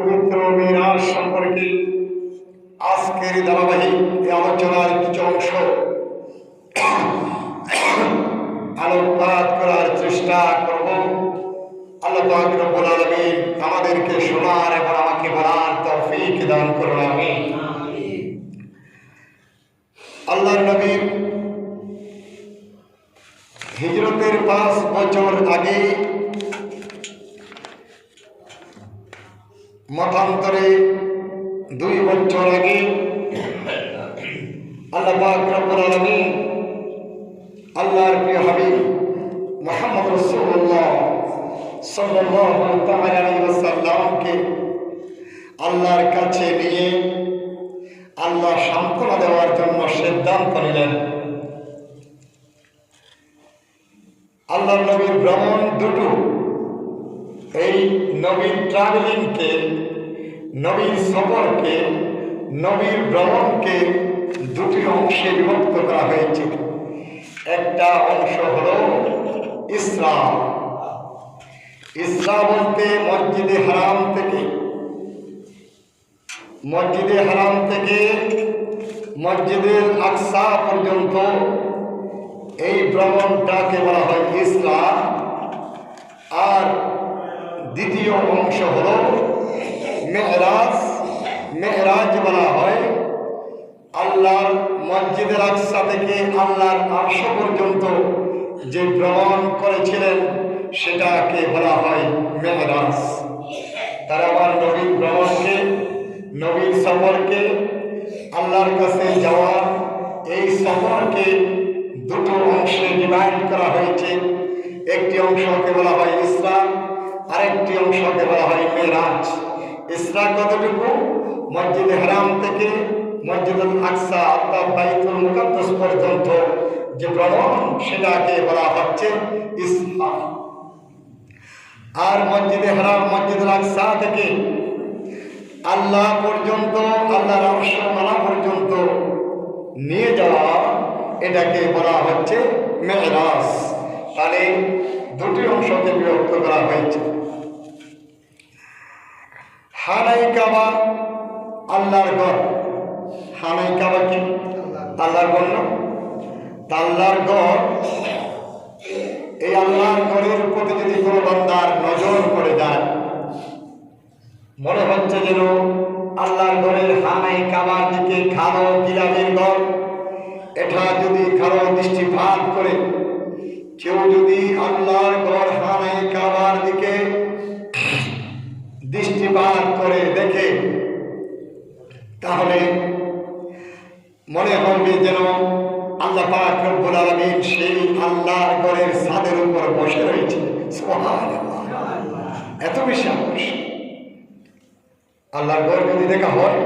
পবিত্র মিরাজ সম্পর্কে আজকের ধারাবাহিক এই আলোচনার কিছু অংশ আলোকপাত করার চেষ্টা করব। আল্লাহ পাক রব্বুল আলামিন আমাদেরকে শোনার এবং আমাকে বলার তৌফিক দান করুন, আমিন। আল্লাহর নবীর হিজরতের 5 বছর আগে মতান্তরে 2 বছর আগে আল্লাহ পাক রব্বুল আলামিন আল্লাহর প্রিয় হাবিব মুহাম্মদ রাসূলুল্লাহ সাল্লাল্লাহু আলাইহি ওয়াসাল্লামকে আল্লাহর কাছে নিয়ে আল্লাহ সান্ত্বনা দেওয়ার জন্য সিদ্ধান্ত নিলেন। আল্লাহর নবীর ভ্রমণ দুটো, এই নবীর ট্রাভেলিংকে, নবীর সফরকে, নবীর ভ্রমণকে দুটি অংশে বিভক্ত করা হয়েছে। একটা অংশ হল ইসরা। ইসরা বলতে মসজিদে হারাম থেকে মসজিদের আকসা পর্যন্ত এই ভ্রমণটাকে বলা হয় ইসরা। আর দ্বিতীয় অংশ হল মেহরাজ। মেহরাজ বলা হয় আল্লাহর মসজিদের আকসা থেকে আল্লাহর আরশ পর্যন্ত যে ভ্রমণ করেছিলেন সেটাকে বলা হয় মেহরাজ। তারা আবার নবীর ভ্রমণকে, নবীর সফরকে, আল্লাহর কাছে যাওয়া এই সফরকে দুটো অংশে ডিভাইড করা হয়েছে। একটি অংশকে বলা হয় ইসরা, আরেকটি অংশকে বলা হয় মেরাজ। ইসরা কতটুকু? মসজিদে হারাম থেকে মসজিদুল আকসা অর্থাৎ বাইতুল মুকাদ্দাস পর্যন্ত যে ভ্রমণ সেটাকে বলা হচ্ছে ইসরা। আর মসজিদে হারাম মসজিদুল আকসা থেকে আল্লাহ পর্যন্ত, আল্লাহর আরশ মালা পর্যন্ত নিয়ে যাওয়া, এটাকে বলা হচ্ছে মেরাজ। তাহলে দুটি অংশকে বিভক্ত করা হয়েছে। হানাই কাবা আল্লাহর ঘর। হানাই কাবা কি? আল্লাহর ঘর না? আল্লাহর ঘর। এই আল্লাহর ঘরের প্রতি যদি কোনো বান্দার নজর পড়ে যায়, মনে হচ্ছে যেন আল্লাহর ঘরের হানাই কাবার দিকে খালো গিলামের ঘর, এটা যদি কারো দৃষ্টিপাত করে, কেউ যদি আল্লাহর ঘর হানাই কাবার দিকে দৃষ্টিপাত করে দেখে, তাহলে মনে হবে যেন আল্লাহ পাক রব্বুল আলামিন সেই আল্লাহর ঘরের ছাদের উপর বসে রয়েছে। সুবহানাল্লাহ, এত বিশ্বাস। আল্লাহর ঘর যদি দেখা হয়,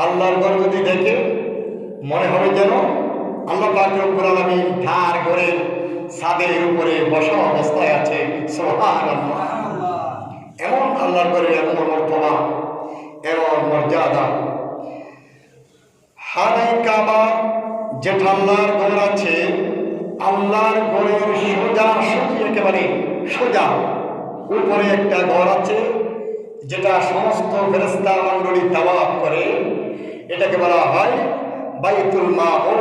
আল্লাহর ঘর যদি দেখে মনে হবে যেন আল্লাহ পাক রব্বুল আলামিন তার ঘরের ছাদের উপরে বসা অবস্থায় আছে। সুবহানাল্লাহ, এমন আল্লাহর ঘরের এমন মর্তবা, এমন মর্যাদা। হানাই কাবা যেটা আল্লাহর ঘর আছে, আল্লাহর ঘরের সোজা সোজি, একেবারে সোজা উপরে একটা ঘর আছে যেটা সমস্ত ফেরেশতা মণ্ডলী তাওয়াফ করে, এটাকে বলা হয় বাইতুল মামুর।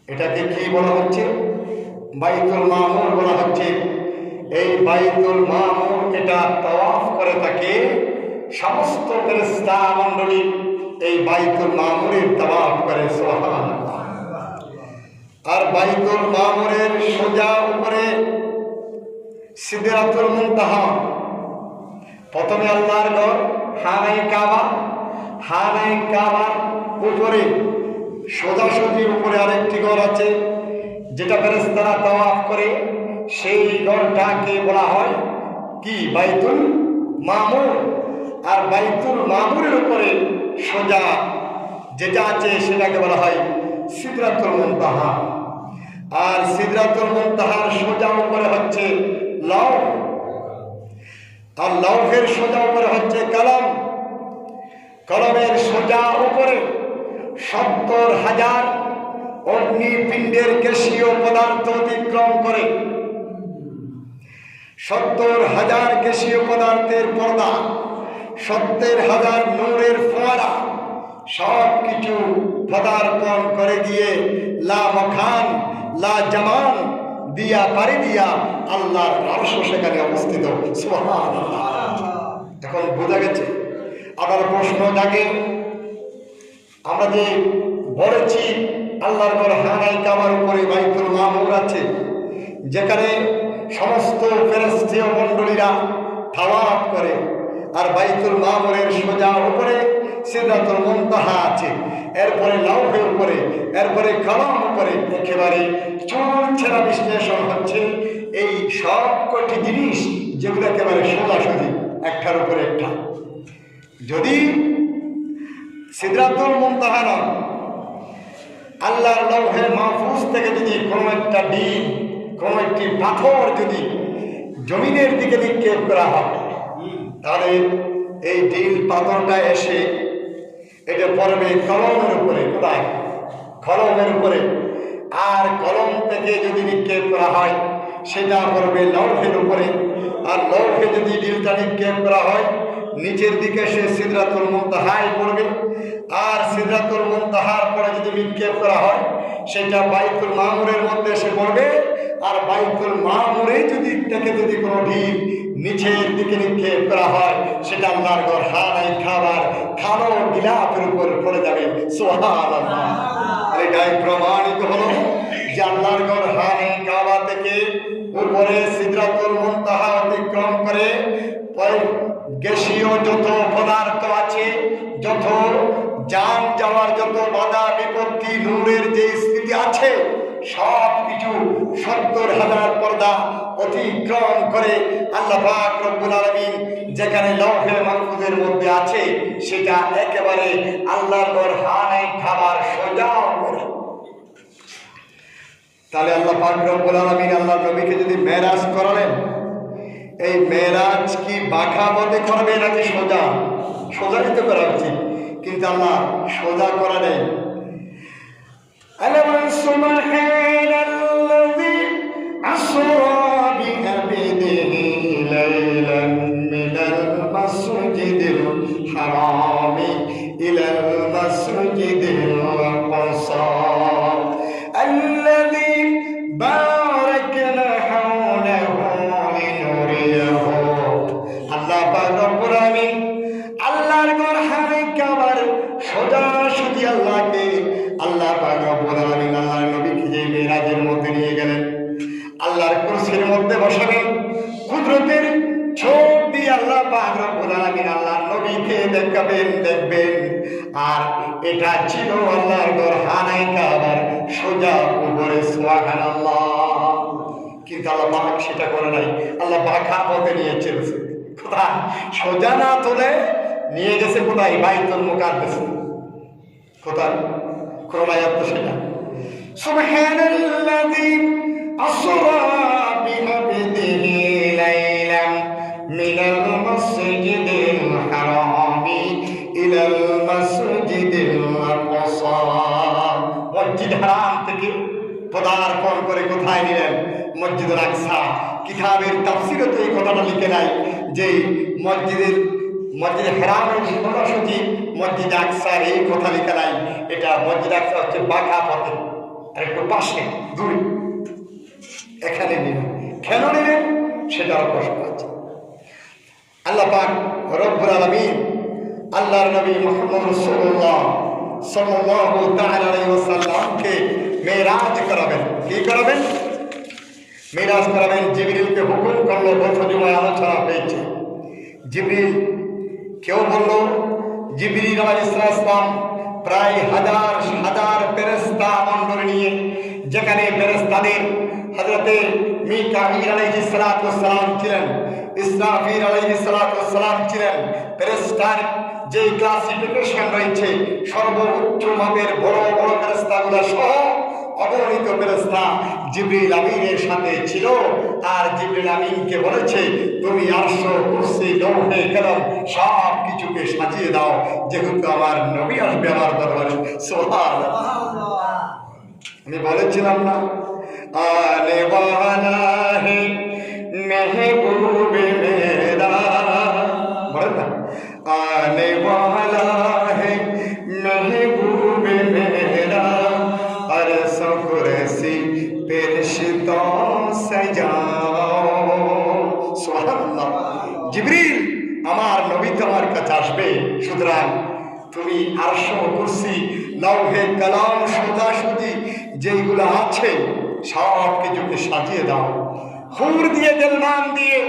এটাকে কি বলা হচ্ছে? বাইতুল মামুর বলা হচ্ছে। এই বাইতুল মামুর এটা তাওয়াফ করে থাকে সমস্ত ফেরেশতা মণ্ডলী, এই বাইতুল মামুরের তাওয়াফ করে। সুবহানাল্লাহ। আর বাইতুল মামুরের সোজা উপরে সিদরাতুল মুনতাহা। প্রথমে আল্লাহর ঘর হানাই কাবা, হানাই কাবার উপরে সোজাসুজি উপরে আরেকটি ঘর আছে যেটা ফেরেশতারা তাওয়াফ করে, সেই ঘরটাকে বলা হয় কি? বাইতুল মামুর। আর বাইতুল মামুরের উপরে সোজা যেটা আছে সেটাকে বলা হয় সিদরাতুল মুনতাহা। আর সিদরাতুল মুনতাহার সোজা উপরে হচ্ছে লৌহ, আর লৌহের সোজা উপরে হচ্ছে কলম, কলমের সোজা উপরে 70,000 অগ্নিপিণ্ডের গ্যাসীয় পদার্থ অতিক্রম করে 70,000 গ্যাসীয় পদার্থের পর্দা, 70,000 নূরের ফোয়ারা, সব কিছু পদার্পণ করে দিয়ে লা মখান লা জামান দিয়া পারি দিয়া আল্লাহর আরশ সেখানে অবস্থিত। সুবহানাল্লাহ। এখন বোঝা গেছে। আবার প্রশ্ন জাগে, আমরা যে বলেছি আল্লাহর ঘর হানাই কাবার উপরে বাইতুল মামুর আছে, যেখানে সমস্ত ফেরেশতা মণ্ডলীরা তাওয়াফ করে, আর বাইতুল মামুরের সোজা উপরে সিদরাতুল মুনতাহা আছে, এরপরে লাউহের উপরে, এরপরে কালাম উপরে। একেবারে চুলছেরা বিশ্লেষণ হচ্ছে এই সব কটি জিনিস যেগুলো একেবারে সোজাসুজি একটার উপরে একটা। যদি সিদরাতুল মুনতাহা নয়, আল্লাহর লাউহে মাহফুজ থেকে যদি কোনো একটা ডিম, কোনো একটি পাথর যদি জমিনের দিকে নিক্ষেপ করা হয়, তাহলে এই ডিল পাথরটা এসে এটা পড়বে কলমের উপরে। কোথায়? কলমের উপরে। আর কলম থেকে যদি নিক্ষেপ করা হয় সেটা পড়বে লৌহের উপরে। আর লৌহে যদি ডিলটা নিক্ষেপ করা হয় নিচের দিকে সে সিদরাতুল মুনতাহায় পড়বে। আর সিদরাতুল মুনতাহার পরে যদি নিক্ষেপ করা হয় সেটা বাইতুল মামুরের মধ্যে এসে পড়বে। আর বাইতুল মামুরে যদি কোনো ঢিল নিচের দিকে নিক্ষেপ করা হয় সেটা আল্লাহর ঘর হানাই খাবার খানো গিলাফের উপর পড়ে যাবে। সুবহানাল্লাহ। এটাই প্রমাণিত হলো যে আল্লাহর ঘর হানাই কাবা থেকে উপরে সিদরাতুল মুনতাহা অতিক্রম করে গ্যাসীয় যত পদার্থ আছে, যত যান যাওয়ার যত বাধা বিপত্তি, নূরের যে স্থিতি আছে, সব কিছু 70,000 পর্দা অতিক্রম করে আল্লাহ পাক রব্বুল আলামিন যেখানে লৌহে মাহফুজের মধ্যে আছে সেটা একেবারে আল্লাহর ঘর হানাই খাবার সোজা করে। তাহলে আল্লাহ পাক রব্বুল আলামিন আল্লাহর নবীকে যদি মেরাজ করালেন, এই মেরাজ কি বাঁকা পথে করবে নাকি সোজা? সোজাই তো করা উচিত, কিন্তু আল্লাহ সোজা করা নেই। সুবহানাল্লাযী আসরা বিআবদিহি লাইলান মিনাল মাসজিদিল হারামি ইলাল মাসজিদিল আকসা আল্লাযী বারাকনা হাওলাহু লিনুরিয়াহু। আল্লাহ পাক রব্বুল আলামিন আল্লাহর ঘর হানাই কাবার সোজাসুজি আল্লাহকে আল্লাহ পাক রব্বুল আলামিন আল্লাহর নবীকে যে মেরাজের মধ্যে নিয়ে গেলেন, আল্লাহর কুরসির মধ্যে বসাবেন, কুদরতের চোখ দিয়ে আল্লাহ পাক রব্বুল আলামিন আল্লাহর নবীকে দেখবেন। আর এটা ছিল আল্লাহর ঘর হানাই কাবার সোজা উপরে। সুবহানাল্লাহ। কিন্তু আল্লাহ পাক সেটা করে নাই, আল্লাহ বাঁকা পথে নিয়ে চলেছে। কোথায়? সোজা না তোলে নিয়ে গেছে কোথায়? বাইতুল মুকাদ্দাস। কোথায়? কোরআন আয়াত তো সেটা। সুবহানাল্লাযী আসরা বিআবদিহি লাইলান মিনাল মাসজিদিল হারামি ইলাল মাসজিদিল আকসা। মসজিদ হারাম থেকে পদার্পণ করে কোথায় নিলেন? মসজিদুল আকসা। কিতাবের তাফসীরে তো এই কথাটা লিখে নাই যে মসজিদ হারামের সোজাসুজি মসজিদ আকসার এই কথা লেখা নাই। এটা মসজিদ আকসা হচ্ছে বাঁকা পথে, আর একটু পাশে দূরে। এখানে নিলেন, কেন নিলেন সেটাও প্রশ্ন আছে। আল্লাহ পাক রব্বুল আলামিন আল্লাহর নবী মুহাম্মদ রাসূলুল্লাহ সাল্লাল্লাহু তাআলা আলাইহি ওয়াসাল্লামকে মেরাজ করাবেন। কি করাবেন? মেরাজ করাবেন। জিবরিলকে হুকুম করলো, গত জুমায় আলোচনা হয়েছে। জিবরিল, কেউ বলল জিবরিল আলাইহিস সালাম প্রায় হাজার ফেরেশতা মণ্ডলী নিয়ে, যেখানে ফেরেশতাদের হযরতে মিকাঈল আলাইহিস সালাম ছিলেন, ইসরাফিল আলাইহিস সালাম ছিলেন। ফেরেশতার যে ক্লাসিফিকেশন রয়েছে সর্বোচ্চ মাপের বড় বড় ফেরেশতাগুলো সহ অগণিত ফেরেশতা জিবরিল আমিনের সাথে ছিল। আর জিবরিল আমিনকে বলেছে, তুমি আরশ, কুরসি, লৌহে কলম সব কিছুকে সাজিয়ে দাও, যেহেতু আমার নবী আসবে আমার দরবারে। সুবহানাল্লাহ। আমি বলেছিলাম না, আনে ওয়ালা হে महबूब मेरा, बोल ना, आने वाला है महबूब मेरा, अरसों कुर्सी पे रिश्तों सजाओ। सुबहानाल्लाह। जिब्रील আমার নবী তোমার কাছে আসবে, সুতরাং তুমি আরশ কুরসি লৌহে কলম সোজাসুজি যেগুলো আছে সব কিছুকে সাজিয়ে দাও, হুর দিয়ে গেলমান দিয়ে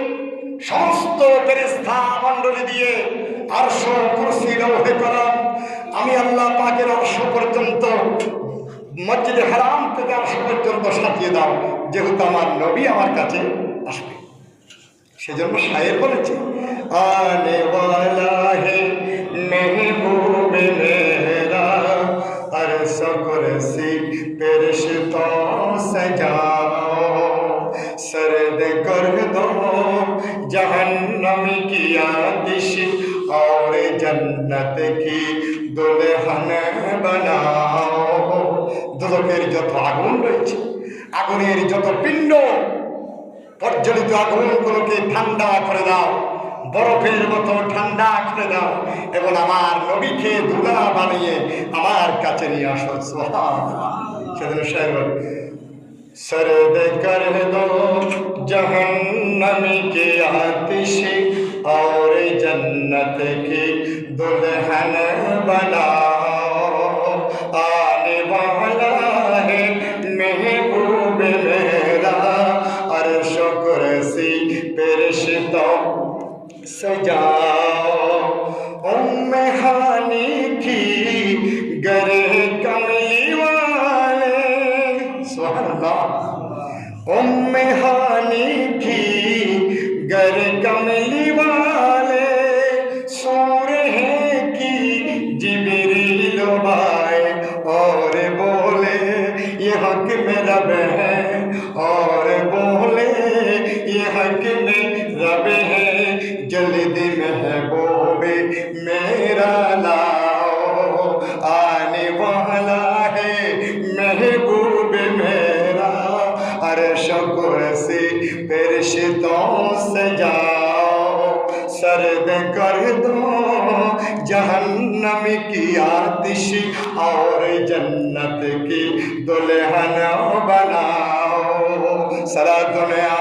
সমস্ত ফেরেশতা মণ্ডলী দিয়ে আরশ কুরসি লৌহে কলম আমি আল্লাহ পাকের আরশ পর্যন্ত মসজিদে হারাম থেকে আরশ পর্যন্ত সাজিয়ে দাও, যেহেতু আমার নবী আমার কাছে আসবে। সেজন্য শায়ের বলেছে आने वाला है महबूब मेरा, अरसों कुर्सी पे रिश्तों सजाओ, सर्द कर दो जहन्नम की आतिश और जन्नत की दुल्हन बनाओ। দুজকের যত আগুন রয়েছে, আগুনের যত পিণ্ড প্রজ্বলিত আগুনগুলোকে ঠান্ডা করে দাও, বরফের মতো ঠান্ডা করে দাও, এবং আমার নবীকে ধুলা বানিয়ে আমার কাছে নিয়ে আসো। সুবহানাল্লাহ। সেদিন শায়ের বলে सर्द कर दो जहन्नम की आतिश और जन्नत की दुल्हन बनाओ, आने वाला है महबूब मेरा, अर्श कुर्सी पे रिश्तों सजाओ। उम्मे हानी की गरे कमली वाले, सुबहानल्लाह, उम्मे हानी की गरे कमली वाले, सूरे हैं कि जिब्रील आए और बोले ये हक में रब है, और बोले ये हक में रब है, जल्दी महबूब मेरा लाओ, आने वाला है महबूब मेरा, अर्श कुर्सी पे रिश्तों सजाओ, सर्द कर दो जहन्नम की आतिश और जन्नत की दुल्हन बनाओ। सारा दुनिया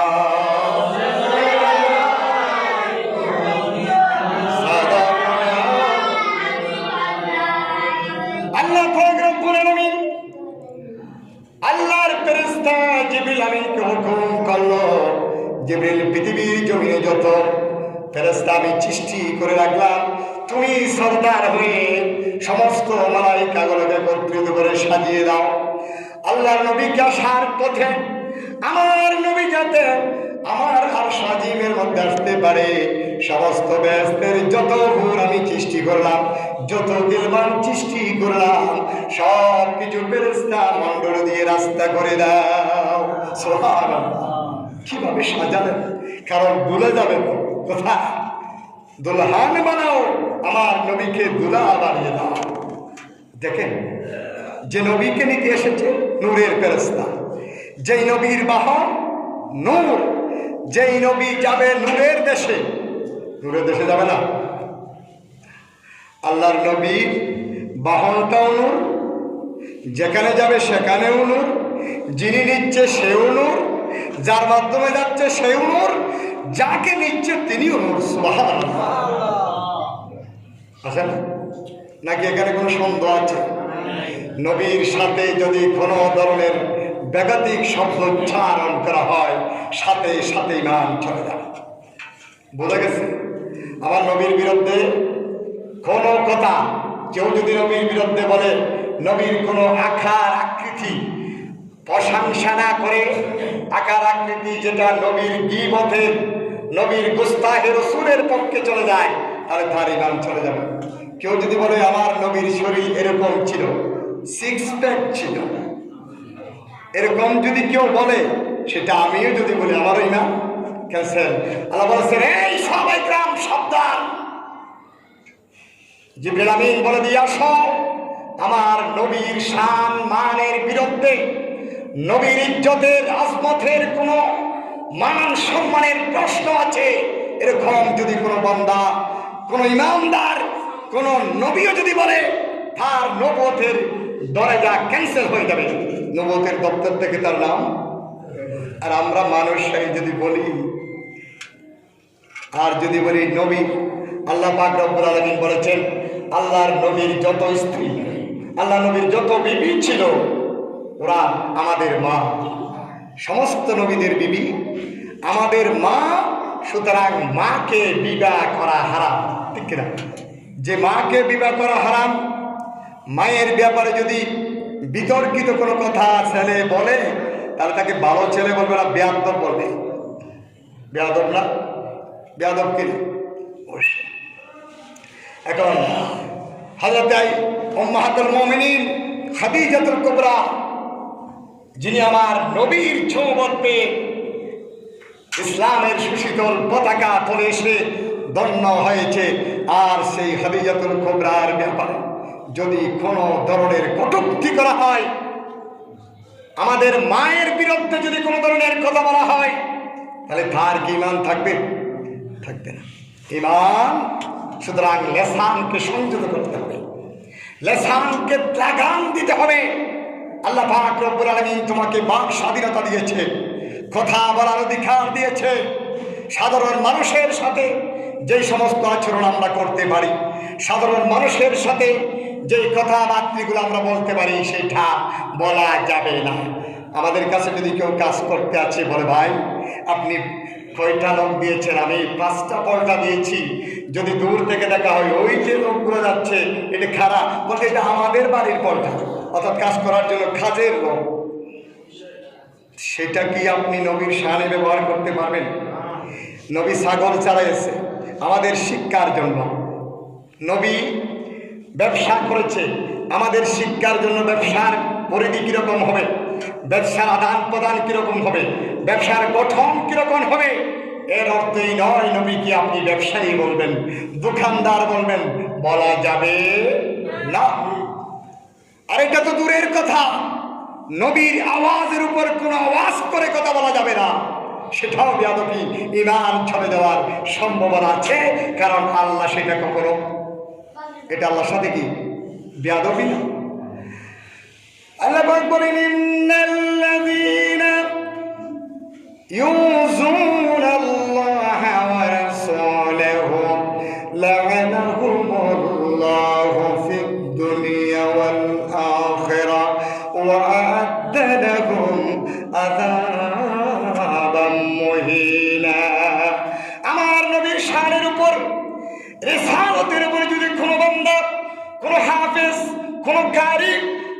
আল্লাহর ফেরেশতা জিবরিল আমিনকে হুকুম করলো, জিবরিল পৃথিবীর জমিনে যত ফেরেশতা আমি সৃষ্টি করে রাখলাম, তুমি সরদার হয়ে সমস্ত মালাইকাগুলোকে একত্রিত করে সাজিয়ে দাও। আল্লাহর নবীকে আসার পথে আমার নবী যাতে আমার আরশ আজিমের মধ্যে আসতে পারে, সমস্ত বেহেশতের যত হুর আমি সৃষ্টি করলাম, যত গিলমান সৃষ্টি করলাম, সব কিছু ফেরেশতা মণ্ডল দিয়ে রাস্তা করে দাও। সুবহানাল্লাহ। কিভাবে সাজালেন, কারণ ভুলে যাবে তো কোথায়, দুলহান বানাও, আমার নবীকে দুলা বানিয়ে দাও। দেখেন, যে নবীকে নিতে এসেছে নূরের ফেরেশতা, যেই নবীর বাহন নূর, যেই নবী যাবে নূরের দেশে, নূরের দেশে যাবে না, আল্লাহর নবীর বাহনটাও নূর, যেখানে যাবে সেখানেও নূর, যিনি নিচ্ছে সেও নূর, যার মাধ্যমে যাচ্ছে সেও নূর, যাকে নিচ্ছে তিনিও নূর। সুবহানাল্লাহ। আছে না নাকি এখানে কোনো সন্দেহ আছে? নবীর সাথে যদি কোনো ধরনের ব্যাঘাতিক শব্দ উচ্চারণ করা হয়, সাথে সাথে ইমান চলে যায়। বোঝা গেছে? আমার নবীর বিরুদ্ধে কোনো কথা কেউ যদি নবীর বিরুদ্ধে বলে, নবীর কোনো আকার আকৃতি প্রশংসা না করে, আকার আকৃতি যেটা নবীর গীবতের, নবীর গুস্তাহে রাসূলের পক্ষে চলে যায়, তাহলে তার ইমান চলে যাবে। কেউ যদি বলে আমার নবীর শরীর এরকম ছিল, সিক্স প্যাক ছিল, এরকম যদি কেউ বলে, সেটা আমিও যদি বলি, আমারও ইমান ক্যান্সেল। আল্লাহ বলেছেন, এই সবাই গ্রাম সাবধান, জিবরিল আমিন বলে দিয়ে আসো, আমার নবীর শান মানের বিরুদ্ধে, নবীর ইজ্জতের আজমতের কোনো মান সম্মানের প্রশ্ন আছে, এরকম যদি কোনো বান্দা, কোনো ইমানদার, কোনো নবীও যদি বলে, তার নবুয়তের দরজা ক্যান্সেল হয়ে যাবে, নবুয়তের দপ্তর থেকে তার নাম। আর আমরা মানুষ যদি বলি, আর যদি বলি নবী, আল্লাহ পাক রব্বুল আলামিন বলেছেন আল্লাহর নবীর যত স্ত্রী, আল্লাহ নবীর যত বিবি ছিল, ওরা আমাদের মা। সমস্ত নবীদের বিবি আমাদের মা, সুতরাং মাকে বিবাহ করা হারাম, ঠিক কিনা? যে মাকে বিবাহ করা হারাম, মায়ের ব্যাপারে যদি বিতর্কিত কোনো কথা ছেলে বলে, তাহলে তাকে ভালো ছেলে বলবে না, বেয়াদব বলবে। বেয়াদব না? বেয়াদব কি? এখন হযরত উম্মাহাতুল মুমিনিন খাদিজাতুল কুবরা, যিনি আমার নবীর ছোঁবত পেয়ে ইসলামের সুশীতল পতাকা তুলে এসে ধন্য হয়েছে, আর সেই খাদিজাতুল কুবরার ব্যাপারে যদি কোনো ধরনের কটূক্তি করা হয়, আমাদের মায়ের বিরুদ্ধে যদি কোনো ধরনের কথা বলা হয়, তাহলে তার কি ঈমান থাকবে? থাকবে না ঈমান। সুতরাং লেসানকে সংযত করতে হবে, লেসানকে লাগাম দিতে হবে। আল্লাহ পাক রব্বুল আলামিন তোমাকে বাক স্বাধীনতা দিয়েছে, কথা বলার অধিকার দিয়েছে। সাধারণ মানুষের সাথে যেই সমস্ত আচরণ আমরা করতে পারি, সাধারণ মানুষের সাথে যেই কথাবার্তাগুলো আমরা বলতে পারি, সেটা বলা যাবে না। আমাদের কাছে যদি কেউ কাজ করতে আছে, বলে ভাই আপনি কয়টা লোক দিয়েছেন? আমি 5টা পল্টা দিয়েছি। যদি দূর থেকে দেখা হয় ওই যে লোকগুলো যাচ্ছে, এটা খারাপ, বলতে এটা আমাদের বাড়ির পল্টা, অর্থাৎ কাজ করার জন্য কাজের লোক। সেটা কি আপনি নবীর শানে ব্যবহার করতে পারবেন? নবী ছাগল চালাইছে আমাদের শিক্ষার জন্য, নবী ব্যবসা করেছে আমাদের শিক্ষার জন্য। ব্যবসার পরিধি কীরকম হবে, ব্যবসার আদান প্রদান কীরকম হবে, ব্যবসার গঠন কীরকম হবে, এর অর্থ এই নয় নবীকে আপনি ব্যবসায়ী বলবেন, দোকানদার বলবেন, বলা যাবে না। আর এটা তো দূরের কথা, নবীর আওয়াজের উপর কোনো আওয়াজ করে কথা বলা যাবে না, সেটাও বেয়াদবি, ঈমান চলে যাওয়ার সম্ভাবনা আছে। কারণ আল্লাহ সেটা কখনো, এটা আল্লাহর সাথে কি বেয়াদবি না? আল্লাহ পাক বলেন ইন্নাল্লাযীনা ইউযুনাল্লাহা ওয়া রাসূলাহু লা'আনাহুমুল্লাহু ফিদ দুনিয়া ওয়াল আখিরা ওয়া আ'আদ্দা লাহুম আযাবাম মুহিনা। আমার নবীর শানের উপর, রিসালাতের উপর যদি কোনো বান্দা, কোনো হাফেজ, কোনো কারি,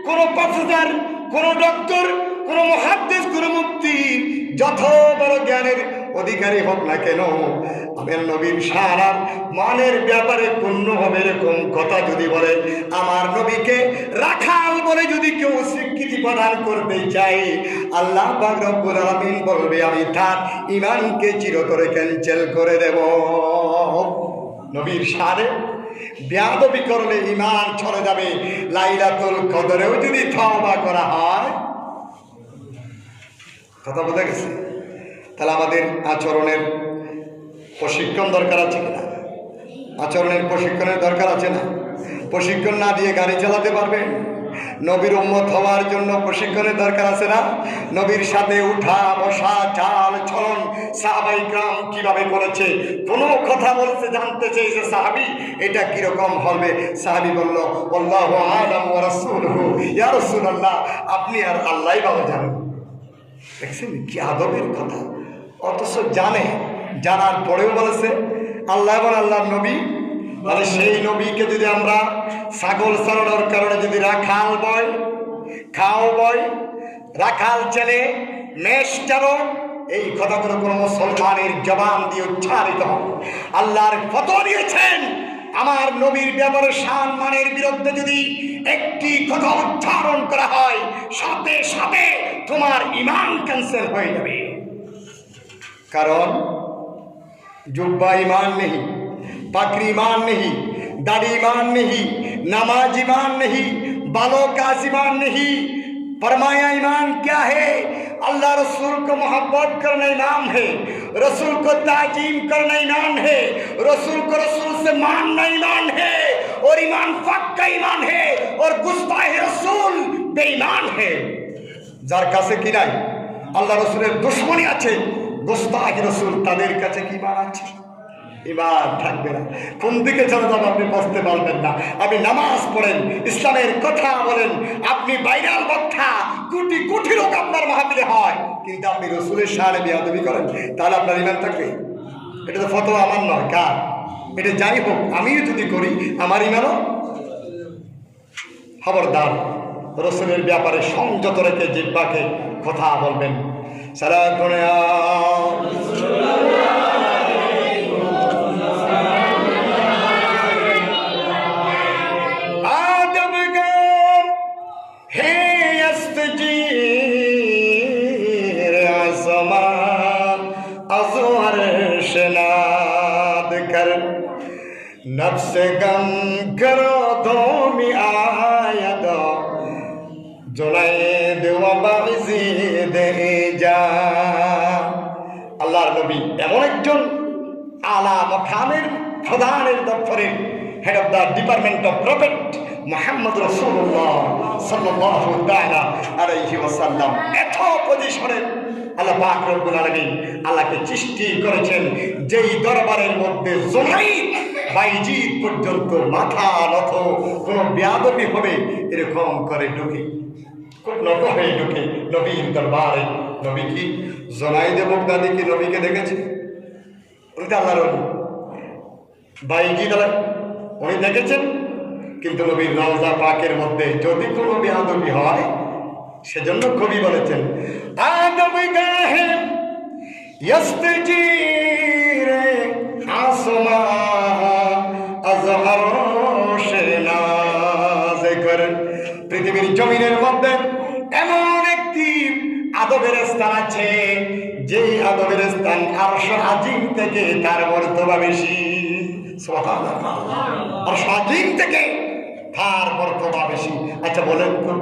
কোনো প্রফেসর, কোনো ডক্টর, কোনো মুহাদ্দিস, কোনো মুফতি, যত বড় জ্ঞানের অধিকারী হোক না কেন, আমার নবীর শান আর মানের ব্যাপারে পূর্ণ হবে এরকম কথা যদি বলে, আমার নবীকে রাখাল বলে যদি কেউ স্বীকৃতি প্রদান করতে চাই, আল্লাহ পাক রব্বুল আলামিন বলবে আমি তার ঈমানকে চিরতরে ক্যান্সেল করে দেব। নবীর শানে বেয়াদবি করলে ঈমান চলে যাবে। লাইলাতুল কদরেও যদি তওবা করা হয়, কথা বোঝা গেছে? তাহলে আমাদের আচরণের প্রশিক্ষণ দরকার আছে কিনা? আচরণের প্রশিক্ষণের দরকার আছে না? প্রশিক্ষণ না দিয়ে গাড়ি চালাতে পারবেন? নবীর উম্মত হওয়ার জন্য প্রশিক্ষণের দরকার আছে না? নবীর সাথে উঠা বসা, চাল চলন সাহাবায়ে কেরাম কিভাবে করেছে, কোনো কথা বলতে জানতে চেয়েছে সাহাবী, এটা কিরকম হবে? সাহাবী বলল আল্লাহু আ'লাম ওয়া রাসূলুহু, ইয়া রাসূলুল্লাহ আপনি আর আল্লাহই ভালো জানেন। দেখছেন কি আদবের কথা? অথচ জানে, জানার পরেও বলেছে আল্লাহ এবং আল্লাহর নবী। তাহলে সেই নবীকে যদি আমরা ছাগল চালানোর কারণে যদি রাখাল বয়, খাও বয়, রাখাল ছেলে, মেষটারও, এই কথাগুলো কোনো মুসলমানের জবান দিয়ে উচ্চারিত হয়। আল্লাহর ফতোয়া দিয়েছেন আমার নবীর ব্যাপারে শান মানের বিরুদ্ধে যদি একটি কথা উচ্চারণ করা হয়, সাথে সাথে তোমার ঈমান ক্যান্সেল হয়ে যাবে। কারণ जुब्बा ईमान नहीं, पकड़ी ईमान नहीं, दाढ़ी ईमान नहीं, नमाज ईमान नहीं, बालों का ईमान नहीं, फरमाया ईमान क्या है? अल्लाह रसूल को मोहब्बत करना ईमान है, रसूल को ताजीम करना ईमान है, रसूल को रसूल से मानना ईमान है, और ईमान पक्का ईमान है, और गुस्ताखे रसूल बेईमान है। যার কাছে কি নাই আল্লাহ রসুলের দুশমনী আছে, গুস্তাখি রসুল তাদের কাছে কি ঈমান আছে? ঈমান থাকবে না। কোন দিকে চলে যাবে আপনি বুঝতে পারবেন না। আপনি নামাজ পড়েন, ইসলামের কথা বলেন, আপনি ভাইরাল বক্তা, কোটি কোটি লোক আপনার মাহফিলে হয়, কিন্তু আপনি রসুলের শানে বেয়াদবি করেন, তাহলে আপনার ঈমান থাকবে? এটা তো ফতোয়া আমার নয়, কার? এটা যাই হোক, আমিও যদি করি আমার ঈমানও। খবরদার রসুলের ব্যাপারে সংযত রেখে জিহ্বাকে কথা বলবেন। সালাত করে नफ्स गम करो दो मी आयद जुनैद व बाज़ीद जा। আল্লাহর নবী এমন একজন আলা মাকামের প্রধানের দপ্তরের head of the department of prophet Muhammad রাসূলুল্লাহ সাল্লাল্লাহু তাআলা আলাইহি ওয়াসাল্লাম, এত পজিশনের আল্লাহ পাক রব্বুল আলামিন আল্লাহকে সৃষ্টি করেছেন, যেই দরবারের মধ্যে জুনাইদ বাইজিদ পর্যন্ত মাথা নত, কোনো বেয়াদবি হবে এরকম করে ঢুকে, খুব নত হয়ে ঢুকে নবীর দরবারে। নবী কি জুনাইদে বাগদাদি কি নবীকে দেখেছে? উনি তো আল্লাহর ওলি। বাইজিদ উনি দেখেছেন, কিন্তু নবীর রওজা পাকের মধ্যে যদি কোনো বেয়াদবি হয়, সেজন্য কবি বলেছেন আদব গাহে ইস্তিজির আসমা আজহার নাজ কর। পৃথিবীর জমিনের মধ্যে এমন একটি আদবের স্থান আছে, যেই আদবের স্থান আরশ আজিম থেকে তার মর্তবা বেশি। সুবহানাল্লাহ, আরশ আজিম থেকে তার মর্তবা বেশি। আচ্ছা বলেন তো,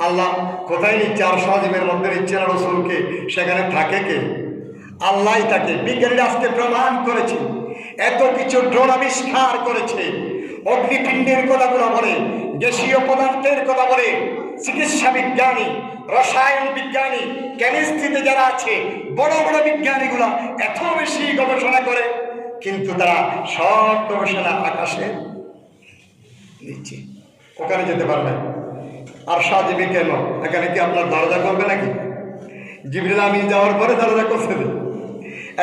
আল্লাহ কোথায় নিচ্ছে? আরশ আজিমের মধ্যে নিচ্ছে না রসুলকে, সেখানে থাকে কে? আল্লাহই থাকে। বিজ্ঞানীরা আজকে প্রমাণ করেছে, এত কিছু ড্রোন আবিষ্কার করেছে, অগ্নিপিণ্ডের কথাগুলো বলে, গ্যাসীয় পদার্থের কথা বলে, চিকিৎসা বিজ্ঞানী, রসায়ন বিজ্ঞানী, কেমিস্ট্রিতে যারা আছে বড় বড় বিজ্ঞানীগুলো এত বেশি গবেষণা করে, কিন্তু তারা সব গবেষণা আকাশে নিচ্ছে, ওখানে যেতে পারবে। আর সাজিবি কেন? এখানে কি আপনার দরজা করবে নাকি? জিবরিল আমিন যাওয়ার পরে দরজা করছে,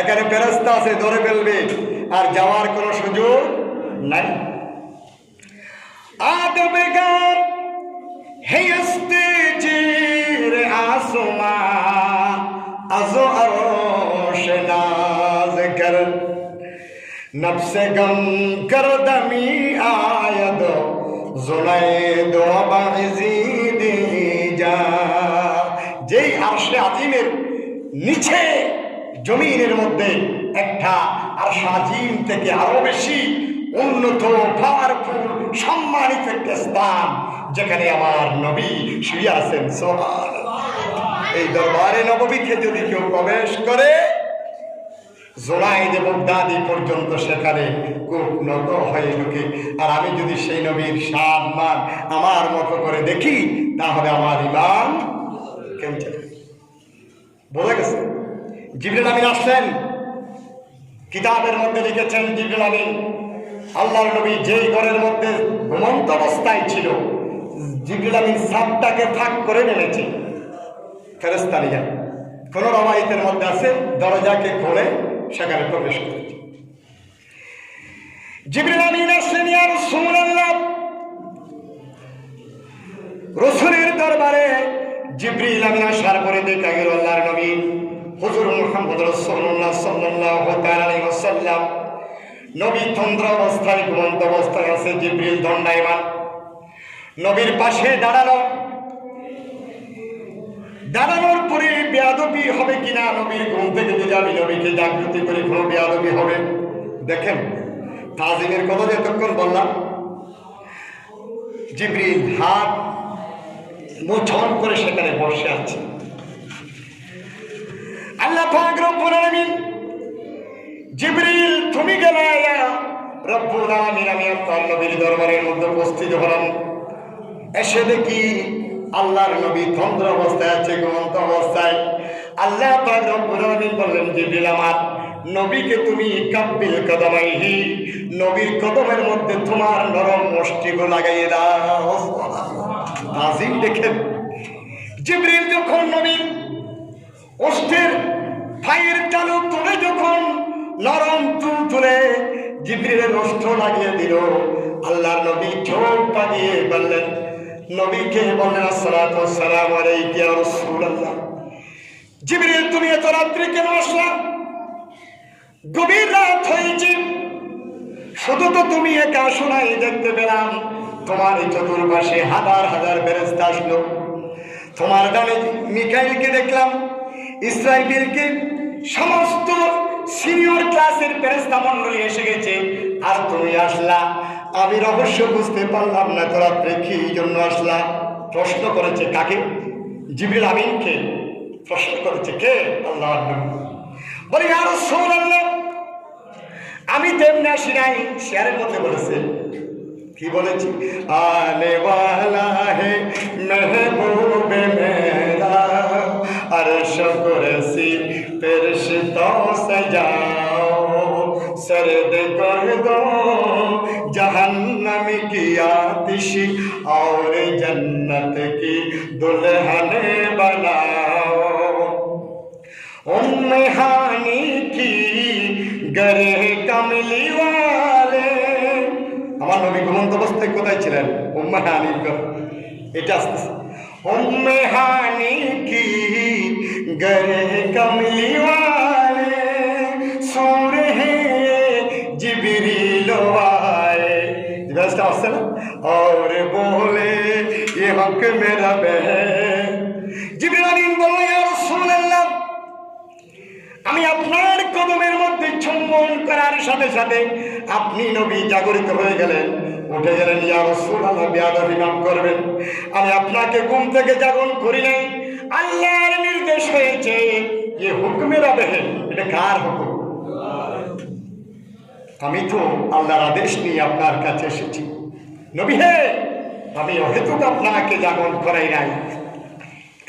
এখানে ফেরেশতা আছে, ধরে ফেলবে, আর যাওয়ার কোনো সুযোগ নাই। আদবে গার হেস্তে জির আসমা আজো আরশ নাজ কর নফসে গম কর দমি আয়দ জুনাইদ ওয়া বাযীদ যা। যেই আরশে আজিমের নিচে জমিনের মধ্যে একটা আরশ আজিম থেকে আরো বেশি উন্নত, পাওয়ারফুল, সম্মানিত একটা স্থান, যেখানে আমার নবী শুয়ে আছেন। সুবহানাল্লাহ। এই দরবারে নববীকে যদি কেউ প্রবেশ করে, জুনাইদ বাগদাদি পর্যন্ত সেখানে খুব নত হয়ে ঢুকে। আর আমি যদি সেই নবীর শান মান আমার মতো করে দেখি, তাহলে আমার ঈমান কেমন চলে? বোঝা গেছে? জিবরিল আমিন আসলেন, কিতাবের মধ্যে লিখেছেন জিবরিল আমিন আল্লাহর নবী যেই ঘরের মধ্যে ঘুমন্ত অবস্থায় ছিল, জিবরিল আমিন সাতটাকে ফাঁক করে নেমেছে ফেরেশতা নিয়ে। কোন রওয়ায়াতের মধ্যে আছে দরজাকে খুলে সেখানে প্রবেশ করেছে। জিবরিল আমিন আসলেন, ইয়া রাসূলুল্লাহ, রাসূলের দরবারে জিবরিল আমিন আসার পরে দেখা গেল আল্লাহর নবী হুজুর মুহাম্মদ রাসূলুল্লাহ সাল্লাল্লাহু তাআলা আলাইহি ওয়াসাল্লাম নবী তন্দ্র অবস্থায়, ঘুমন্ত অবস্থায় আছে। জিবরিল দণ্ডায়মান নবীর পাশে দাঁড়ালো। দাঁড়ানোর পরে বেয়াদবি হবে কিনা, নবীর ঘুম থেকে যদি আমি নবীকে জাগ্রত করি কোনো বেয়াদবি হবে? দেখেন তাজিমের কথা যে এতক্ষণ বললাম, জিবরিল হাত মোচন করে সেখানে বসে আছে। আল্লাহ পাক রব্বুল আলামিন, জিবরিল তুমি গেলে রব্বুল আলামিন আমি আপনার নবীর দরবারের মধ্যে উপস্থিত হলাম। এসে দেখি আল্লাহর নবী তন্দ্র অবস্থায় আছে, ঘুমন্ত অবস্থায়। আল্লাহ পাক রব্বুল আলামিন বললেন, জিবরিল আমার নবীকে তুমি কাব্বিল কদমাইহি, নবীর কদমের মধ্যে তোমার নরম মুষ্টিগুলো লাগাইয়ে দাও। আজিম দেখেন, জিবরিল যখন নবীর ওষ্ঠের পায়ের তালু তুলে যখন নরম তুল তুলে জিবরিলের ওষ্ঠ লাগিয়ে দিল, আল্লাহর নবী চোখ পাকিয়ে বললেন, নবীকে বললেন, আসসালাতু ওয়াসসালামু আলাইকা ইয়া রাসূলুল্লাহ। জিবরিল তুমি এত রাত্রে কেন আসলা? গভীর রাত হয়েছে, শুধু তো তুমি একা শোনাই দেখতে পেলাম, তোমার এই চতুর্পাশে হাজার হাজার ফেরেশতা আসলো। তোমার ডানে মিকাইলকে দেখলাম, ইসরাইলকে, সমস্ত সিনিয়র ক্লাসের ফেরেশতা মণ্ডলী এসে গেছে, আর তুমি আসলা। আমি রহস্য বুঝতে পারলাম না, তো রাত্রে কি জন্য আসলা? প্রশ্ন করেছে কাকে? জিবরিল আমিনকে প্রশ্ন করেছে। কে? আল্লাহর নবী। বলে, ইয়া রাসূলুল্লাহ, আমি তেমনি আসি নাই। শেয়ারের মধ্যে বলেছে, কি বলেছি? আনে ওয়ালা হে মেহবুবে মেরা, अर्श कुर्सी फरिश्तों से जाओ, सर्द कर दो जहन्नम की आतिश और जन्नत की दुल्हन बनाओ। उम्मे हानी की गरे कमली वाले, আমার নবী ঘুমন্ত অবস্থায় কোথায় ছিলেন? উম্মে হানি, এটা আসতেছে। उम्मे हानी की गरे कमली वाले, सूर है जिब्रील आए, আসছে না? और बोले ये हक मेरा है। जिब्रील আমিন বলল, ইয়া রাসূলুল্লাহ, আমি আপনার কদমের মধ্যে চুম্বন করার সাথে সাথে আপনি নবী জাগরিত হয়ে গেলেন, উঠে গেলেন। ইয়া রাসূলুল্লাহ, বেয়াদবি মাফ করবেন, আমি আপনাকে ঘুম থেকে জাগরণ করি নাই, আল্লাহর নির্দেশ হয়েছে। ये হুকমে রাবে, এটা কার হুকুম? আমি তো আল্লাহর আদেশ নিয়ে আপনার কাছে এসেছি। নবী হে, আমি অহেতুক আপনাকে জাগরণ করাই নাই,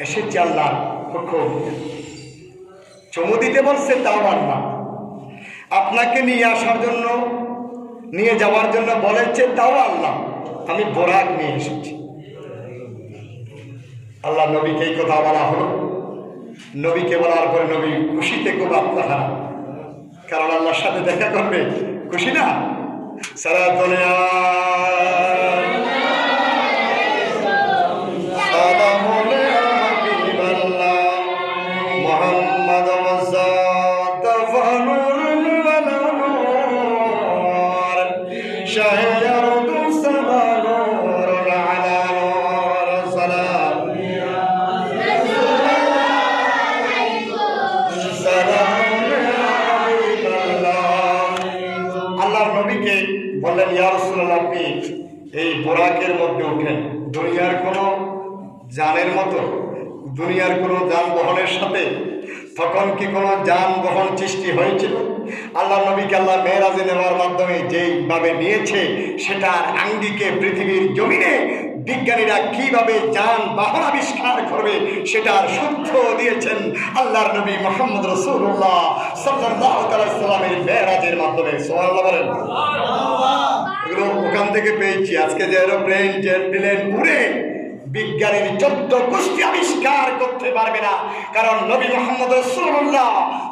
এসেছি আল্লাহর হুকুম। চুমু দিতে বলছে, তাও আল্লাহ। আপনাকে নিয়ে আসার জন্য, নিয়ে যাওয়ার জন্য বলেছে, তাও আল্লাহ। আমি বোরাক নিয়ে এসেছি। আল্লাহ নবীকে এই কথা বলা হলো। নবীকে বলার পরে নবী খুশিতে খুব আত্মহারা, কারণ আল্লাহর সাথে দেখা করবে। খুশি না? সারা দুনিয়া বললেন, ইয়া রাসূলুল্লাহ, আপনি এই বোরাকের মধ্যে উঠেন। দুনিয়ার কোনো যানের মতো, দুনিয়ার কোনো যানবাহনের সাথে তখন কি কোনো যানবাহন সৃষ্টি হয়েছিল? আল্লাহ নবীকে আল্লাহ মেরাজে নেওয়ার মাধ্যমে যেইভাবে নিয়েছে, সেটার আঙ্গিকে পৃথিবীর জমিনে বিজ্ঞানীরা কিভাবে যানবাহন আবিষ্কার করবে সেটার সূত্র দিয়েছেন আল্লাহর নবী মুহাম্মদ রাসূলুল্লাহ সাল্লাল্লাহু আলাইহি ওয়াসাল্লামের মেরাজের মাধ্যমে। সুবহানাল্লাহ বলেন। এগুলো ওখান থেকে পেয়েছি। আজকে যে এরোপ্লেন, জেট প্লেন উড়ে বিজ্ঞানীর 14 গোষ্ঠী আবিষ্কার করতে পারবে না, কারণ নবী মুহাম্মদ রাসূলুল্লাহ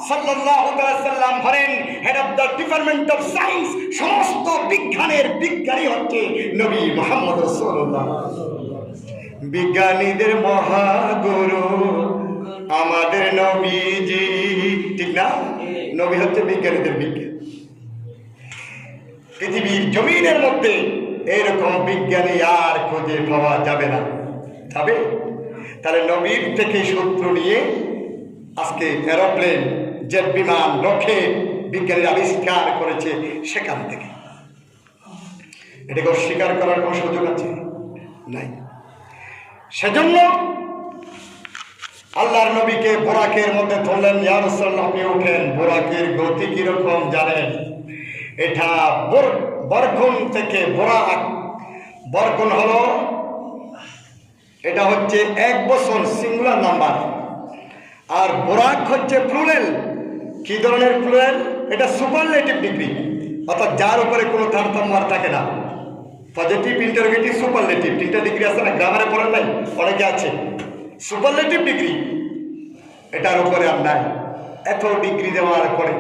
সাল্লাল্লাহু আলাইহি ওয়াসাল্লাম হলেন head of the department of science. সমস্ত বিজ্ঞানের বিজ্ঞানী হচ্ছে নবী মুহাম্মদ রাসূলুল্লাহ। বিজ্ঞানীদের মহাগুরু আমাদের নবীজি, ঠিক না? নবী হচ্ছে বিজ্ঞানীদের বিজ্ঞান। পৃথিবীর জমিনের মধ্যে এরকম বিজ্ঞানী আর খুঁজে পাওয়া যাবে না। যাবে? তাহলে নবীর থেকে সূত্র নিয়ে আজকে এরোপ্লেন, জেট বিমান, রকেট বিজ্ঞানীরা আবিষ্কার করেছে সেখান থেকে। এটাকে অস্বীকার করার কোনো সুযোগ আছে? নাই। সেজন্য আল্লাহর নবীকে বোরাকের মধ্যে ধরলেন, ইয়া রাসূলুল্লাহ আপনি ওঠেন। বোরাকের গতি কিরকম জানেন? এটা বরকুন থেকে বোরাক, বরকুন হলো এটা হচ্ছে 1 বছর সিঙ্গুলার নাম্বার, আর বোরাক হচ্ছে প্লুরাল। কি ধরনের প্লুরাল? এটা সুপারলেটিভ ডিগ্রি, অর্থাৎ যার উপরে কোনো তারতম্য আর থাকে না। পজিটিভ, ইন্টারোগেটিভ, সুপারলেটিভ 3টা ডিগ্রি আছে না, গ্রামারে পড়েন নাই? অনেকে আছে। সুপারলেটিভ ডিগ্রি এটার উপরে আর নাই। এত ডিগ্রি দেওয়ার পরে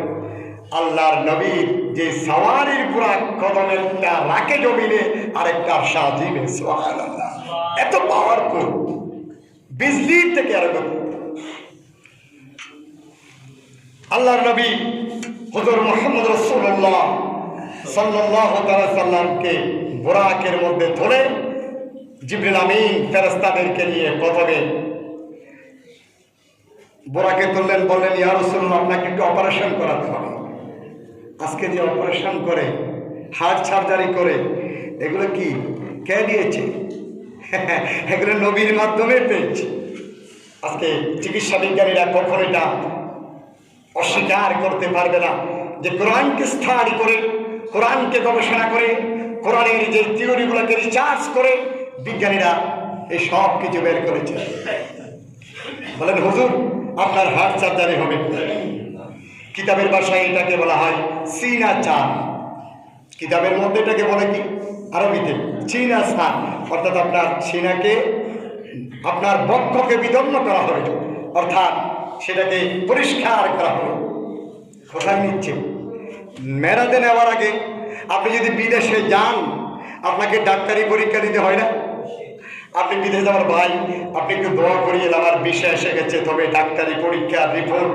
আল্লাহর নবীর যে সাওয়ারির পুরা কদমেরটা রাখে জমিনে, আরেকটা সাজিবে, সুবহানাল্লাহ। এত পাওয়ারফুল, বিজলির থেকে আরো আল্লাহর নবী হুজুর মুহাম্মদ রাসূলুল্লাহ সাল্লাল্লাহু তাআলা সাল্লামকে বোরাকের মধ্যে ধরে জিবরিল আমিন ফেরেশতাদেরকে নিয়ে প্রথমে বোরাকে তুললেন, বললেন, ইয়া রাসূলুল্লাহ আপনাকে একটু অপারেশন করাতে হবে। আজকে যে অপারেশন করে, হার্ট সার্জারি করে, এগুলো কি কে দিয়েছে? এগুলো নবীর মাধ্যমে পেয়েছে। আজকে চিকিৎসা বিজ্ঞানীরা কখন এটা অস্বীকার করতে পারবে না যে কোরআনকে স্টাডি করে, কোরআনকে গবেষণা করে, কোরআনের যে থিওরিগুলোকে রিসার্চ করে বিজ্ঞানীরা এই সব কিছু বের করেছে। বলেন, হুজুর আপনার হার্ট সার্জারি হবে। কিতাবের ভাষায় এটাকে বলা হয় সিনা চাপ। কিতাবের মধ্যে এটাকে বলে কি আরবিতে? সিনা সান, অর্থাৎ আপনার সিনাকে, আপনার বক্ষকে বিদগ্ন করা হবে, অর্থাৎ সেটাকে পরিষ্কার করা হবে। কোথায় নিচ্ছে? মেরাজে নেওয়ার আগে আপনি যদি বিদেশে যান, আপনাকে ডাক্তারি পরীক্ষা দিতে হয় না? আপনি বিদেশে যাওয়ার ভাই, আপনি একটু দোয়া করিয়ে আমার বিষয় এসে গেছে, তবে ডাক্তারি পরীক্ষা রিপোর্ট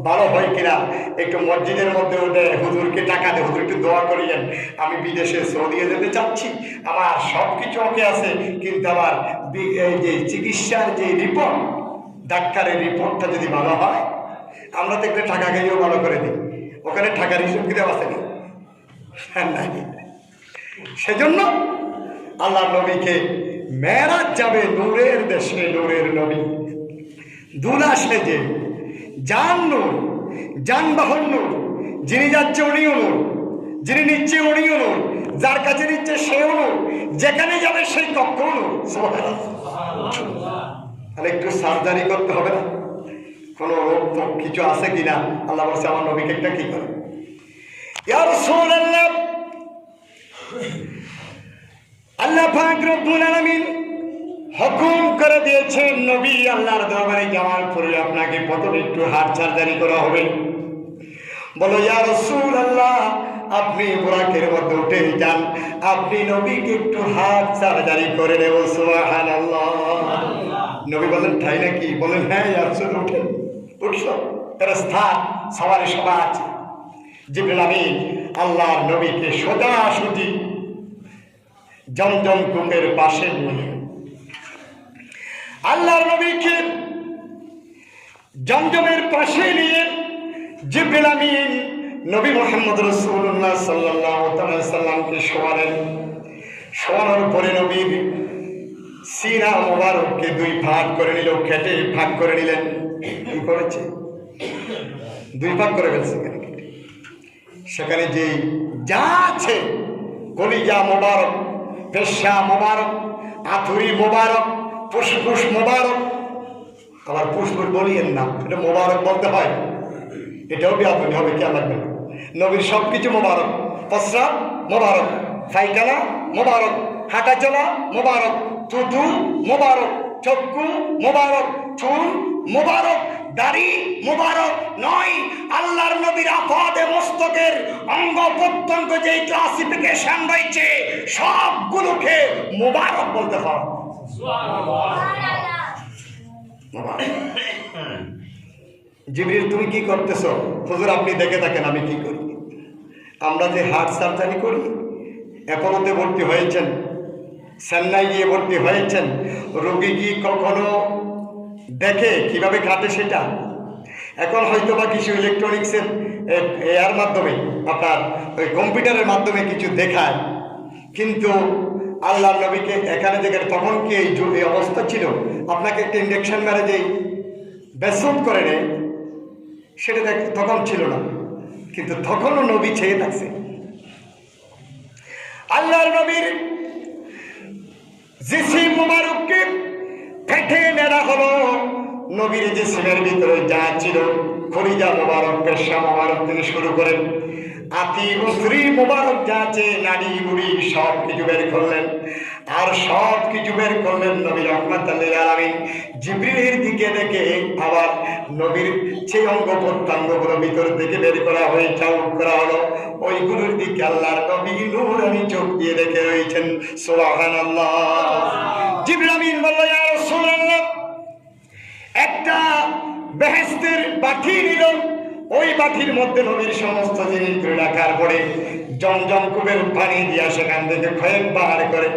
ভালো হয় কিনা একটু মসজিদের মধ্যে ওঠে, হুজুরকে টাকা দেয়, হুজুর একটু দোয়া করিয়েন, আমি বিদেশে সৌদিয়ে যেতে চাচ্ছি, আমার সব কিছু ওকে আছে, কিন্তু আমার এই যে চিকিৎসার যে রিপোর্ট, ডাক্তারের রিপোর্টটা যদি ভালো হয়, আমরা তো একটা টাকা গেলেও ভালো করে দিই, ওখানে টাকার হিসেব কিতাব আছে না? সেজন্য আল্লাহ নবীকে মেরাজ যাবে নূরের দেশে, নূরের নবী দুলা সেজে, যান নূর, যানবাহন নূর, যিনি যাচ্ছে উনিও নূর, যিনি নিচ্ছে উনিও নূর, যার কাছে নিচ্ছে সেও নূর, যেখানে যাবে সেই কক্ষ নূর। তাহলে একটু সার্জারি করতে হবে না? কোনো রোগ কিছু আছে কিনা? আল্লাহ বলছে আমার নবীকে একটা কি করে, ইয়া রাসূলুল্লাহ আল্লাহ পাক রব্বুল আলামিন হুকুম করে দিয়েছেন, নবী আল্লাহর দরবারে যাওয়ার পরে আপনাকে প্রথমে একটু হার্ট সার্জারি করা হবে। বলো, ইয়া রাসূলুল্লাহ আপনি বুরাকের মধ্যে উঠে যান, আপনি নবীকে একটু হার্ট সার্জারি করে নেব। সুবহানাল্লাহ। নবী বলেন, তাই নাকি? বলেন, হ্যাঁ ইয়া রাসূল উঠেন। উঠলো, ফেরেশতা সওয়ারি সভা আছে। জিবরিল আমিন আল্লাহর নবীকে সোজাসুজি জমজম কূপের পাশে নিয়ে আল্লাহর নবীকে জমজমের পাশে নিয়ে জিবরিল আমিন নবী মুহাম্মদ রাসূলুল্লাহ সাল্লাল্লাহু আলাইহি সাল্লামকে শোয়ালেন। শোয়ানোর পরে নবীর সিনা মোবারককে 2 ভাগ করে নিল, কেটে ভাগ করে নিলেন। কি করেছে? 2 ভাগ করে ফেলছে। সেখানে যে যা আছে, কলিজা মোবারক, পেশা মোবারক, আথুরি মোবারক, ফুসফুস মোবারক, আবার ফুসফুস বলিয়েন না, এটা মোবারক বলতে হয়, এটাও বিয়াদুনি হবে, কে লাগবে না। নবীর সব কিছু মোবারক, প্রস্রাব মোবারক, পায়খানা মোবারক, হাঁটা চলা মোবারক, থুতু মোবারক, চক্ষু মোবারক, চুল মোবারক, দাড়ি মোবারক নয়, আল্লাহর নবীর আফাদে মস্তকের অঙ্গ প্রত্যঙ্গ যে ক্লাসিফিকেশন রয়েছে সবগুলোকে মোবারক বলতে হয়। জিবরিল, তুমি কি করতেছ? হুজুর আপনি দেখে থাকেন আমি কি করি। আমরা যে হার্ট সার্জারি করি, অ্যাপোলোতে ভর্তি হয়েছেন, চেন্নাই গিয়ে ভর্তি হয়েছেন, রোগী কি কখনো দেখে কিভাবে কাটে সেটা? এখন হয়তো বা কিছু ইলেকট্রনিক্সের এর মাধ্যমে, আপনার ওই কম্পিউটারের মাধ্যমে কিছু দেখায়, কিন্তু আল্লাহ নবীকে এখানে দেখেন, তখন কি এই অবস্থা ছিল? আপনাকে একটা ইঞ্জেকশন মেরে যেই বেসুট করে নেয়, সেটা তখন ছিল না, কিন্তু তখনও নবী ছেয়ে থাকছে। আল্লাহর নবীর জিসিম মুবারককে কেটে নেড়া হলো। নবীর জিসিমের ভিতরে যা ছিল, খলিজা মুবারক, পেশা মুবারক থেকে শুরু করে আতি উসরি মুবারক যা আছে, নারী বুড়ি সব কিছু বের করলেন। আর সব কিছু বের করলেন নবী রাহমাতুল লিল আলামিন। জিবরিলের দিকে দেখে আবার নবীর সেই অঙ্গ প্রত্যঙ্গগুলো ভিতর থেকে বের করা হয়ে চাউট করা হলো। ওইগুলোর দিকে আল্লাহর নবী নূরানি চোখ দিয়ে দেখে রয়েছেন। সুবহানাল্লাহ। জিবরিল আমিন বলল, ইয়া রাসূলুল্লাহ, একটা বেহেশতের বাটি নিল। ওই বাটির মধ্যে নবীর সমস্ত জিনিসগুলো রাখার পরে জমজম কূপের পানি দিয়া সেখান থেকে কয়েকবার করে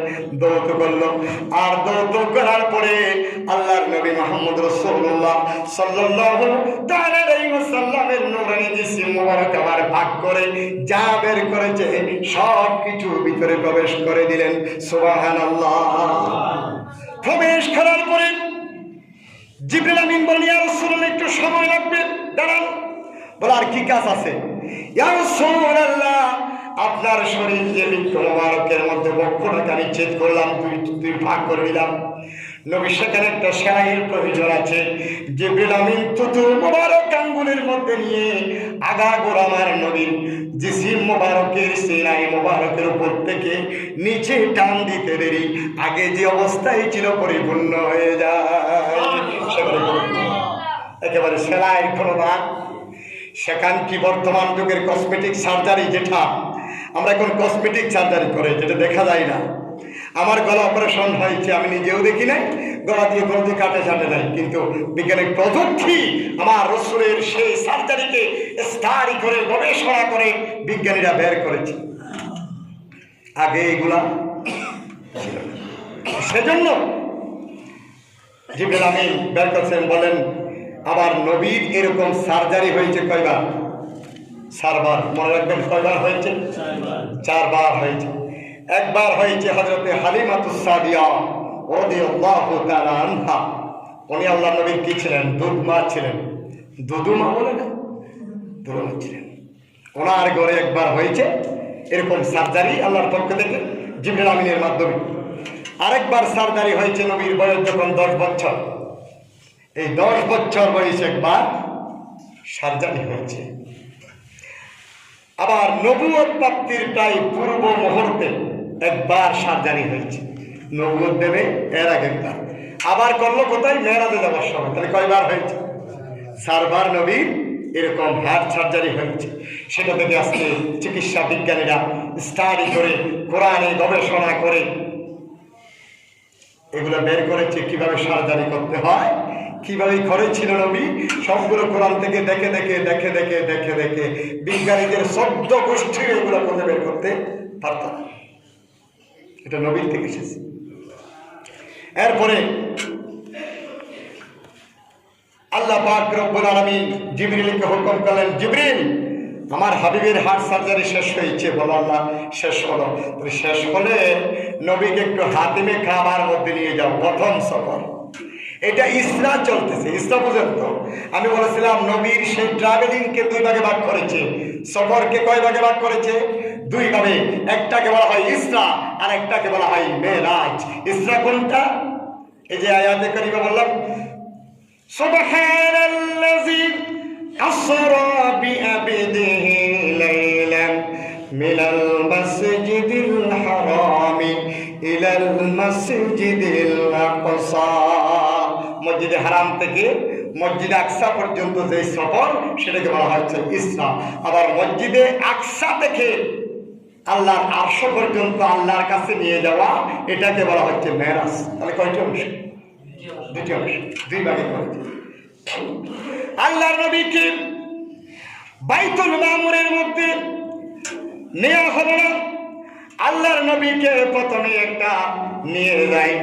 দৌত করলো। আর দৌত করার পরে আল্লাহর নবী মুহাম্মদ রাসূলুল্লাহ সাল্লাল্লাহু তাআলা আলাইহি ওয়াসাল্লামের নূরানি জিসিম মুবারক আবার ভাগ করে যা বের করেছে সব কিছু ভিতরে প্রবেশ করে দিলেন। সুবহানাল্লাহ। প্রবেশ করার পরে জিবরিল আমিন বললেন, ইয়া রাসূলুল্লাহ, একটু সময় লাগবে, দাঁড়ান। বলে, আর কি কাজ আছে? ইয়া রাসূলুল্লাহ, আপনার শরীর যে বৃক্ষ মুবারকের মধ্যে বক্ষটাকে আমি ছেদ করলাম, দুই ভাগ করে দিলাম। নবী সেখানে একটা সেলাইয়ের প্রয়োজন আছে। জিবরিল আমিন তুতু মুবারক আঙ্গুলের মধ্যে নিয়ে আগাগোড়া আমার নবীর জিসিম মুবারকের সেলাই মুবারকের উপর থেকে নিচে টান দিতে দেরি আগে যে অবস্থায় ছিল পরিপূর্ণ হয়ে যায়। একেবারে সেলাইয়ের কোনো দাগ। সেখান কি বর্তমান যুগের কসমেটিক সার্জারি, যেটা আমরা এখন কসমেটিক সার্জারি করে, যেটা দেখা যায় না। আমার গলা অপারেশন হয়েছে, আমি নিজেও দেখি নাই, গলা দিয়ে কোনো দিয়ে কাটে ছাটে নাই, কিন্তু বিজ্ঞানিক প্রযুক্তি আমার রসুলের সেই সার্জারিকে স্টাডি করে গবেষণা করে বিজ্ঞানীরা বের করেছে। আগে এগুলা ছিল না। সেজন্য জিবরিল আমিন বের করছেন, বলেন আবার নবীর এরকম সার্জারি হয়েছে কয়বার? 4 বার। মনে রাখবেন, কয়বার হয়েছে? 4 বার হয়েছে। একবার হয়েছে হযরতে হালিমাতুস সাদিয়া রাদিয়াল্লাহু তাআলা আনহা। উনি আল্লাহ নবীর কি ছিলেন? দুধ মা ছিলেন। দুধু মা বলে না, দুধ ছিলেন। ওনার ঘরে একবার হয়েছে এরকম সার্জারি আল্লাহর পক্ষ থেকে জিবরিল আমিনের মাধ্যমে। আরেকবার সার্জারি হয়েছে নবীর বয়স যখন 10 বছর। এই 10 বছর বয়সে একবার সার্জারি হয়েছে। আবার নবুয়ত প্রাপ্তির প্রায় পূর্ব মুহূর্তে একবার সার্জারি হয়েছে। নবুয়ত দেবে এর আগে একবার, আবার করলো কোথায়? মেরাজে যাওয়ার সময়। তাহলে কয়বার হয়েছে? 4 বার নবীর এরকম হার্ট সার্জারি হয়েছে। সেটা থেকে আজকে চিকিৎসা বিজ্ঞানীরা স্টাডি করে, কোরআনে গবেষণা করে এগুলো বের করেছে কিভাবে সার্জারি করতে হয়, কিভাবে করেছিল নবী। সবগুলো কোরআন থেকে দেখে দেখে দেখে দেখে দেখে দেখে বিজ্ঞানীদের 14 গোষ্ঠী এগুলো করে বের করতে পারতাম। এটা নবীর থেকে এসেছে। এরপরে আল্লাহ পাক রব্বুল আলামিন জিবরিলকে হুকুম করলেন, জিবরিল, আমার হাবিবের হার্ট সার্জারি শেষ হয়েছে। বলো আল্লাহ, শেষ হলো। শেষ হলে নবীকে একটু হাতিমে কাবার মধ্যে নিয়ে যাও, প্রথম সফর। এটা ইসরা চলতেছে, ইসরা পর্যন্ত। আমি বলেছিলাম নবীর সেই ট্রাভেলিংকে 2 ভাগে ভাগ করেছে। সফরকে কয় ভাগে ভাগ করেছে? 2 ভাবে। একটাকে বলা হয় ইসরা, আর একটাকে বলা হয় মেরাজ। ইসরা কোনটা? এই যে আয়াতে কারিমা বললাম, সুবহানাল্লাযী আসরা বিআবদিহি লাইলান মিনাল মাসজিদিল হারামি ইলাল মাসজিদিল আকসা। মসজিদে হারাম থেকে মসজিদে আকসা পর্যন্ত যে সফর, সেটাকে বলা হচ্ছে ইসরা। আবার মসজিদে আকসা থেকে আল্লাহর আরশ পর্যন্ত আল্লাহর কাছে নিয়ে যাওয়া, এটাকে বলা হচ্ছে মেরাজ। তাহলে কয়টি অংশ? 2টি অংশ, 2 ভাগে করেছে। আল্লাহর নবীকে বাইতুল মামুরের মধ্যে নেওয়া হবে না। আল্লাহর নবীকে প্রথমে একটা নিয়ে যায়,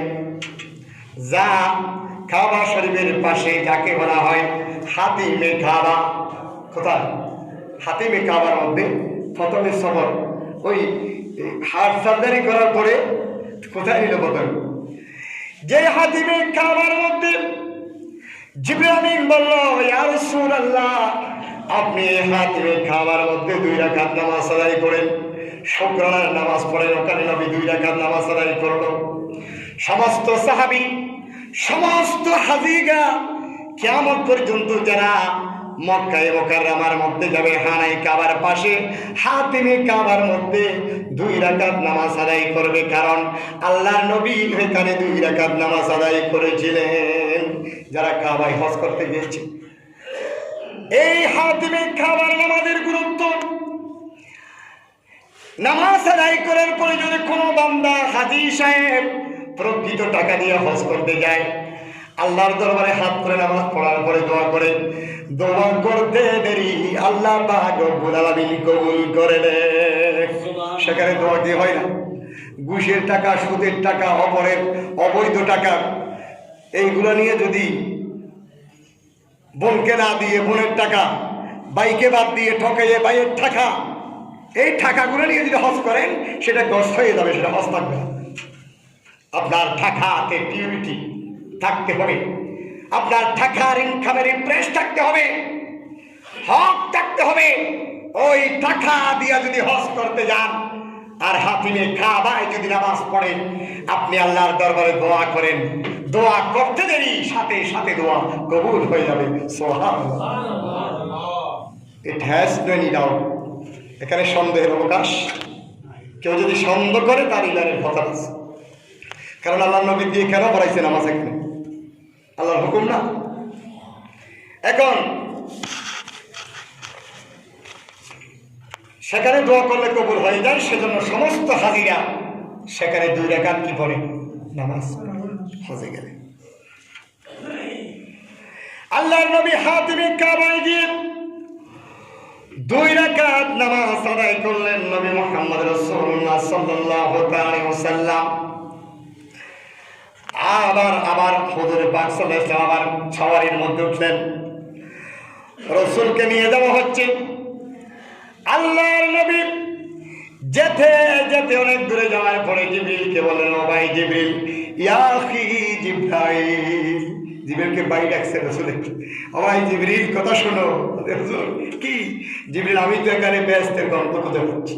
যা কাবা শরীফের পাশে, যাকে বলা হয় হাতিমে কাবা। কোথায়? হাতিমে কাবার মধ্যে প্রথমে সফর। ওই হার্ট সার্জারি করার পরে কোথায় নিল বদল? যে হাতিমে কাবার মধ্যে জিবরিল আমিন বলল, ইয়া রাসূলুল্লাহ, আপনি হাতিমে কাবার মধ্যে 2 রাকাত নামাজ আদায় করেন। শুকরানার নামাজ পড়েন। ওখানে নবী 2 রাকাত নামাজ আদায় করলো। সমস্ত সাহাবী, সমস্ত হাজিগা কিয়ামত পর্যন্ত যারা মক্কায়ে মুকাররমার মধ্যে যাবে, হানায় কাবার পাশে হাতিমে কাবার মধ্যে 2 রাকাত নামাজ আদায় করবে। কারণ আল্লাহর নবী এখানে 2 রাকাত নামাজ আদায় করেছিলেন যারা কাবায় হজ করতে গিয়েছে। এই হাতিমে কাবার নামাজের গুরুত্ব, নামাজ আদায় করার পরে যদি কোনো বান্দা হাজী সাহেব প্রকৃত টাকা দিয়ে হজ করতে যায়, আল্লাহর দরবারে হাত করে নামাজ পড়ার পরে দোয়া করে, দোয়া করতে দেরি আল্লাহ পাক রব্বুল আলামিন কবুল করে নেয়। সেখানে দোয়া কি হয় না? ঘুষের টাকা, সুদের টাকা, অপরের অবৈধ টাকা, এইগুলো নিয়ে যদি বোনকে না দিয়ে বোনের টাকা, বাইকে বাদ দিয়ে ঠকাইয়ে বাইয়ের টাকা, এই টাকাগুলো নিয়ে যদি হজ করেন সেটা গস হয়ে যাবে, সেটা হজ থাকবে না। আপনার টাকাতে পিউরিটি থাকতে হবে, আপনার টাকার ইনকামের ইমপ্রেস থাকতে হবে, হক থাকতে হবে। ওই টাকা দিয়া যদি হজ করতে যান আর হাতিমে কাবায় যদি নামাজ পড়েন, আপনি আল্লাহর দরবারে দোয়া করেন, দোয়া করতে দেরি সাথে সাথে দোয়া কবুল হয়ে যাবে। সুবহানাল্লাহ। It has no any doubt. এখানে সন্দেহের অবকাশ, কেউ যদি সন্দেহ করে তার ইমানের কথা আছে। কারণ আল্লাহ নবী দিয়ে কেন পড়াইছে নামাজ? এখানে আল্লাহর হুকুম না? এখন সেখানে দোয়া করলে কবুল হয়ে যায়, সেজন্য সমস্ত হাজিরা সেখানে 2 রাকাত কি পড়ে? নামাজ হজে গেলে। আল্লাহর নবী হাতিমে কাবায় গিয়ে 2 রাকাত নামাজ আদায় করলেন। নবী মুহাম্মদ রাসূলুল্লাহ সাল্লাল্লাহু আলাইহি ওয়াসাল্লাম আবার হুজুর পাক সাল্লাল্লাহু আলাইহি ওয়াসাল্লাম আবার সওয়ারির মধ্যে উঠলেন। রাসূলকে নিয়ে যাওয়া হচ্ছে। আল্লাহর নবী যেতে যেতে অনেক দূরে যাওয়ার পরে জিবরিলকে বললেন, ও ভাই জিবরিল, ইয়া আখি জিবরাইল। জিবরিলকে ভাই ডাকছে রাসূল। ও ভাই জিবরিল, কথা শোনো। রাসূল, কি? জিবরিল, আমি তো এখানে বেহেশতের গল্প খুঁজে পাচ্ছি।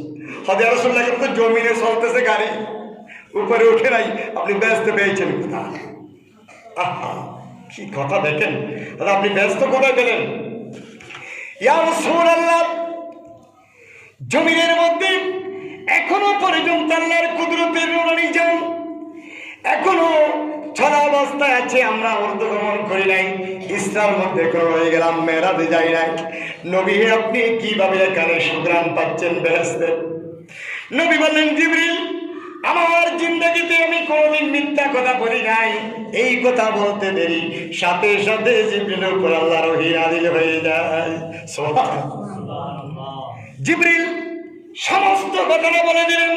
হযরত রাসূলুল্লাহ তো জমিনে চলতেছে গাড়ি, উপরে উঠে নাই, আপনি বেহেশতে পেয়েছেন কোথায়? আহা, কি কথা দেখেন, আপনি বেহেশত কোথায় পেলেন? ইয়া রাসূলুল্লাহ, জমিনের মধ্যে এখনো পর্যন্ত আল্লাহর কুদরতের নূরানি জান এখনো ছড়া অবস্থায় আছে। আমরা ঊর্ধ্বগমন করি নাই, ইসরার মধ্যে এখনো রয়ে গেলাম, মেরাজে যাই নাই। নবী, আপনি কিভাবে এখানে সুগ্রাণ পাচ্ছেন বেহেশতে? নবী বললেন, জিবরিল, আমার জিন্দেগিতে আমি কোনোদিন মিথ্যা কথা বলি নাই। এই কথা বলতে দেরি সাথে সাথে জিবরিলের উপর আল্লাহর ওহী নাযিল হয়ে যায়। সুবহানাল্লাহ। জিবরিল সমস্ত ঘটনা বলে দিলেন।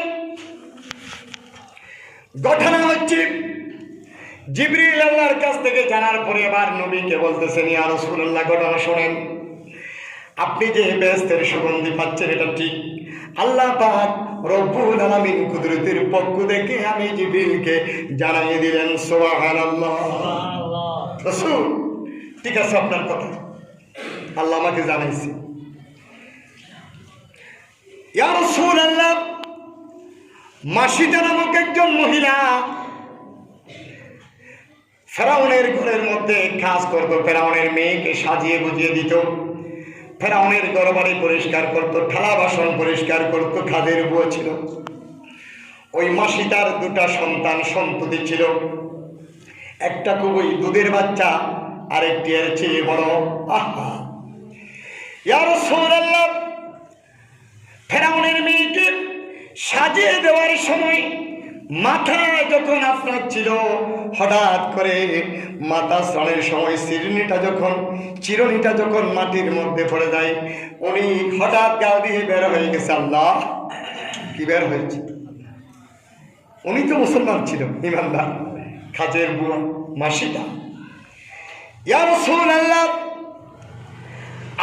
ঘটনা হচ্ছে, জিবরিল আল্লাহর কাছ থেকে জানার পরে এবার নবীকে বলতেছেন, ইয়া রাসূলুল্লাহ, ঘটনা শোনেন। আপনি যে বেহেশতের সুগন্ধি পাচ্ছেন এটা ঠিক, আল্লাহ পাক রব্বুল আলামিন কুদরতের পক্ষ থেকে আমি জিবরিলকে জানিয়ে দিলেন। সুবহানাল্লাহ। রাসূল, ঠিক আছে আপনার কথা, আল্লাহ আমাকে জানাইছে। ইয়া রাসূলুল্লাহ, মাসিদা নামক একজন মহিলা ফেরাউনের ঘরের মধ্যে কাজ করত। ফেরাউনের মেয়েকে সাজিয়ে গুজিয়ে দিত, ফেরাউনের ঘরবাড়ি পরিষ্কার করত, থালা বাসন পরিষ্কার করত, কাজের বুয়া ছিল। ওই মাসিদার 2টা সন্তান সন্ততি ছিল, একটা খুবই দুধের বাচ্চা, আরেকটি এর চেয়ে বড়। আহা, ইয়া রাসূলুল্লাহ, ফেরাউনের মেয়েকে সাজিয়ে দেওয়ার সময় মাথা যখন আপনার ছিল, হঠাৎ করে মাথা স্নানের সময় চিরুনিটা যখন মাটির মধ্যে পড়ে যায়, উনি হঠাৎ গা দিয়ে বের হয়ে গেছে। আল্লাহ, কি বের হয়েছে? উনি তো মুসলমান ছিল, ইমানদার, কাজের বুয়া মাসিদা। ইয়া রাসূলুল্লাহ,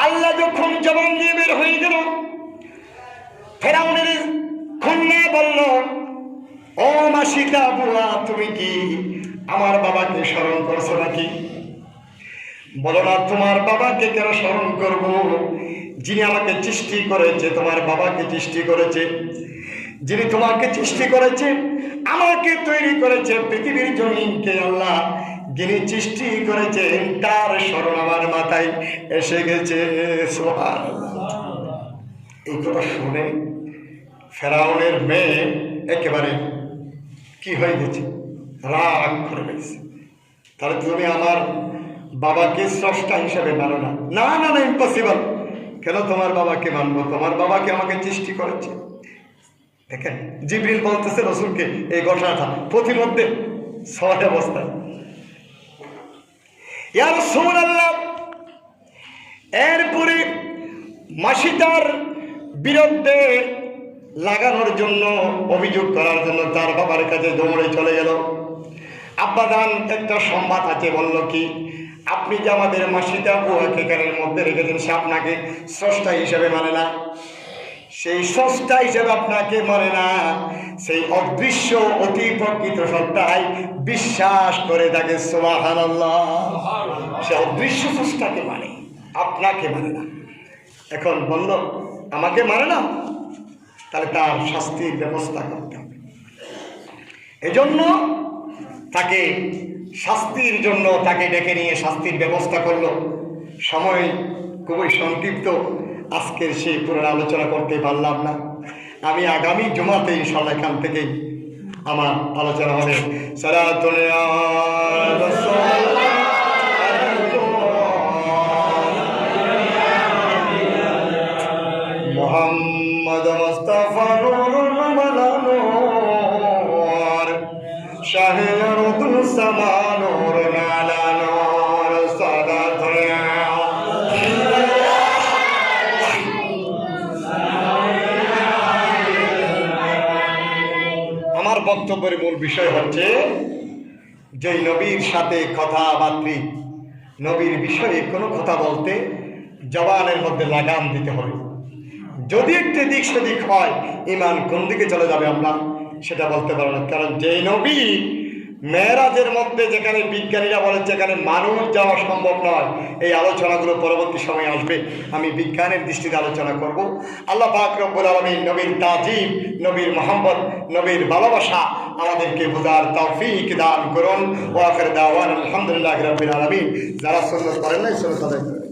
আল্লাহ যখন জবান দিয়ে বের হয়ে গেল, ফেরাউনের কন্যা বলল, ও মাসিদা বুয়া, তুমি কি আমার বাবাকে স্মরণ করছো নাকি? বলো না, তোমার বাবাকে কেন স্মরণ করব? যিনি আমাকে সৃষ্টি করেছে, তোমার বাবাকে সৃষ্টি করেছে, যিনি তোমাকে সৃষ্টি করেছে, আমাকে তৈরি করেছে, পৃথিবীর জমিনকে আল্লাহ যিনি সৃষ্টি করেছেন, তার স্মরণ আমার মাথায় এসে গেছে। সুবহানাল্লাহ। এই কথা শুনে ফেরাউনের মেয়ে একেবারে কি হয়ে গেছে, রাগ করে গেছে। তাহলে তুমি আমার বাবাকে স্রষ্টা হিসাবে মানো না? না না না, ইম্পসিবল। কেন তোমার বাবাকে মানবো? তোমার বাবাকে আমাকে সৃষ্টি করেছে। দেখেন, জিবরিল বলতেছে রাসূলকে এই ঘটনাটা প্রতিমধ্যে সওয়াল অবস্থায়, ইয়া রাসূলুল্লাহ। এরপরে মাসিদার বিরুদ্ধে লাগানোর জন্য, অভিযোগ করার জন্য তার বাবার কাছে দৌড়ে চলে গেল। আব্বাজান একটা সংবাদ আছে, বলল কি, আপনি যে আমাদের মাসিদা বুয়াকে কানের মধ্যে রেখেছেন, সে আপনাকে স্রষ্টা হিসেবে মানে না। সেই স্রষ্টা হিসেবে আপনাকে মানে না, সেই অদৃশ্য অতি প্রকৃত সত্তায় বিশ্বাস করে থাকে। সুবহানাল্লাহ। সে অদৃশ্য স্রষ্টাকে মানে, আপনাকে মানে না। এখন বলল আমাকে মানে না, তাহলে তার শাস্তির ব্যবস্থা করতে হবে। এজন্য তাকে শাস্তির জন্য তাকে ডেকে নিয়ে শাস্তির ব্যবস্থা করলো। সময় খুবই সংক্ষিপ্ত, আজকের সেই পুরো আলোচনা করতে পারলাম না। আমি আগামী জুমাতে ইনশাআল্লাহ এখান থেকে আমার আলোচনা হবে। সালাতুল মুহাম্মদ মুস্তাফা নূরুল মালানুর শাহরুল সামানুর নালানুর সাদাতুল। আমার বক্তব্যের মূল বিষয় হচ্ছে যে নবীর সাথে কথাবার্তা, নবীর বিষয়ে কোনো কথা বলতে জবানের মধ্যে লাগাম দিতে হবে। যদি একটি দিক সেদিক হয়, ইমান কোন দিকে চলে যাবে আমরা সেটা বলতে পারবো না। কারণ যে নবী মেরাজের মধ্যে, যেখানে বিজ্ঞানীরা বলে যেখানে মানুষ যাওয়া সম্ভব নয়, এই আলোচনাগুলো পরবর্তী সময় আসবে। আমি বিজ্ঞানের দৃষ্টিতে আলোচনা করব। আল্লাহ পাক রব্বুল আলামিন নবীর তাজিম, নবীর মোহাম্মদ, নবীর ভালোবাসা আমাদেরকে বুঝার তৌফিক দান করুন। ওয়া আখির দাওয়ানা আলহামদুলিল্লাহি রাব্বিল আলামিন। যারা সুন্নাত করেন না, সুন্নাত আদায় করেন।